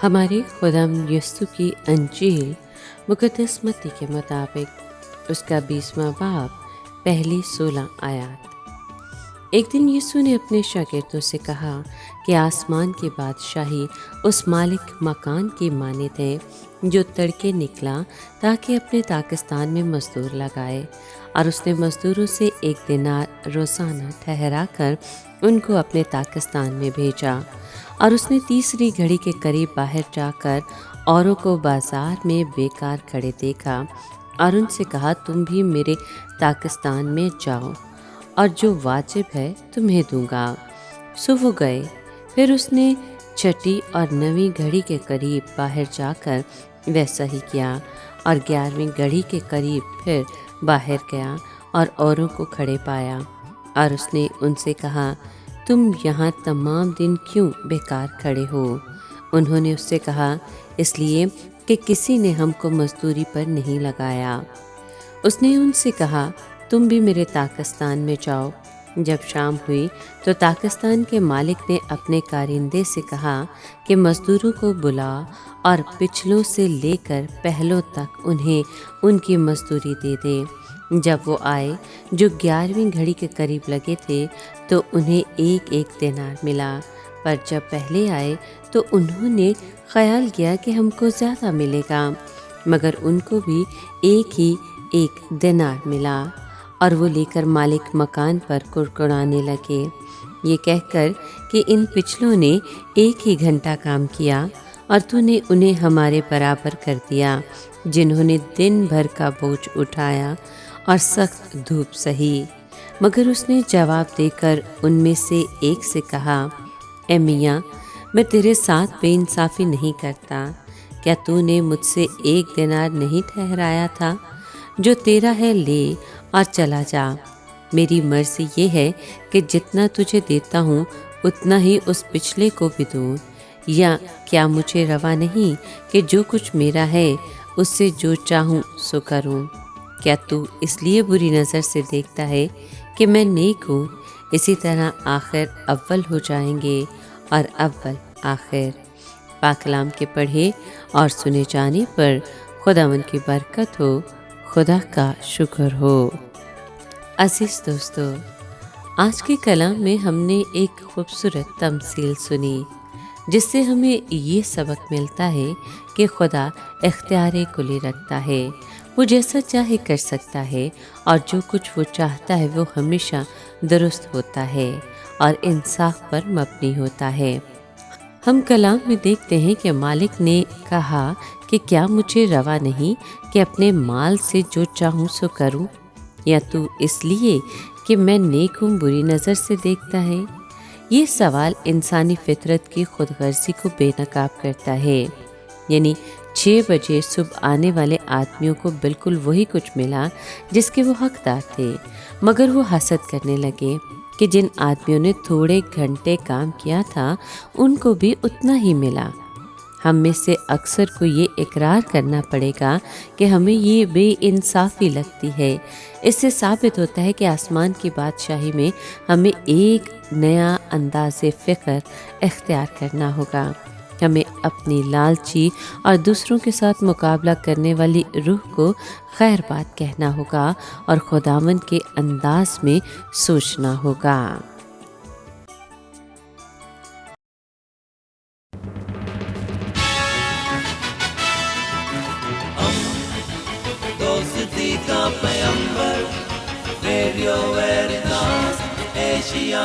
हमारे खुदाम यीशु की अंजील मुक़द्दस मत्ती के मुताबिक उसका 20वां बाब पहली 16 आयत। एक दिन यीशु ने अपने शागिर्दों से कहा कि आसमान की बादशाही उस मालिक मकान की मानद है जो तड़के निकला ताकि अपने ताकिस्तान में मजदूर लगाए, और उसने मजदूरों से 1 दिनार रोज़ाना ठहरा कर उनको अपने ताकिस्तान में भेजा। और उसने तीसरी घड़ी के करीब बाहर जाकर औरों को बाजार में बेकार खड़े देखा और उनसे कहा, तुम भी मेरे ताकिस्तान में जाओ और जो वाजिब है तुम्हें दूंगा। सो वो गए। फिर उसने छठी और 9वीं घड़ी के करीब बाहर जाकर वैसा ही किया, और 11वीं घड़ी के करीब फिर बाहर गया और औरों को खड़े पाया, और उसने उनसे कहा, तुम यहाँ तमाम दिन क्यों बेकार खड़े हो? उन्होंने उससे कहा, इसलिए कि किसी ने हमको मजदूरी पर नहीं लगाया। उसने उनसे कहा, तुम भी मेरे ताकिस्तान में जाओ। जब शाम हुई तो ताकिस्तान के मालिक ने अपने कारिंदे से कहा कि मजदूरों को बुला और पिछलों से लेकर पहलों तक उन्हें उनकी मजदूरी दे दे। जब वो आए जो 11वीं घड़ी के करीब लगे थे तो उन्हें 1-1 दिनार मिला, पर जब पहले आए तो उन्होंने ख्याल किया कि हमको ज़्यादा मिलेगा, मगर उनको भी 1 दिनार मिला। और वो लेकर मालिक मकान पर कुड़कुड़ाने लगे, ये कहकर कि इन पिछलों ने 1 ही घंटा काम किया और तूने उन्हें हमारे बराबर कर दिया, जिन्होंने दिन भर का बोझ उठाया और सख्त धूप सही। मगर उसने जवाब देकर उनमें से एक से कहा, ए मियाँ, मैं तेरे साथ बेइंसाफ़ी नहीं करता। क्या तूने मुझसे 1 दिनार नहीं ठहराया था? जो तेरा है ले और चला जा। मेरी मर्ज़ी ये है कि जितना तुझे देता हूँ उतना ही उस पिछले को भी दूँ। या क्या मुझे रवा नहीं कि जो कुछ मेरा है उससे जो चाहूँ सो करूँ? क्या तू इसलिए बुरी नज़र से देखता है कि मैं नेक हूँ? इसी तरह आखिर अव्वल हो जाएंगे और अव्वल आखिर। पाक कलाम के पढ़े और सुने जाने पर खुदावंद की बरकत हो, खुदा का शुक्र हो। अज़ीज़ दोस्तों, आज के कलाम में हमने एक खूबसूरत तमसील सुनी जिससे हमें ये सबक मिलता है कि खुदा इख्तियार कुली रखता है। वो जैसा चाहे कर सकता है और जो कुछ वो चाहता है वो हमेशा दुरुस्त होता है और इंसाफ पर मबनी होता है। हम कलाम में देखते हैं कि मालिक ने कहा कि क्या मुझे रवा नहीं कि अपने माल से जो चाहूँ सो करूँ? या तू इसलिए कि मैं नेक हूँ बुरी नज़र से देखता है? ये सवाल इंसानी फितरत की खुदगर्जी को बेनकाब करता है। यानी 6 बजे सुबह आने वाले आदमियों को बिल्कुल वही कुछ मिला जिसके वो हकदार थे, मगर वो हसद करने लगे कि जिन आदमियों ने थोड़े घंटे काम किया था उनको भी उतना ही मिला। हम में से अक्सर को ये इकरार करना पड़ेगा कि हमें ये बेइंसाफ़ी लगती है। इससे साबित होता है कि आसमान की बादशाही में हमें एक नया अंदाज़े फ़िक्र इख्तियार करना होगा। हमें अपनी लालची और दूसरों के साथ मुकाबला करने वाली रूह को खैर बात कहना होगा और खुदावंद के अंदाज में सोचना होगा। दोस्ती का पैगंबर, रेडियो वेरितास एशिया।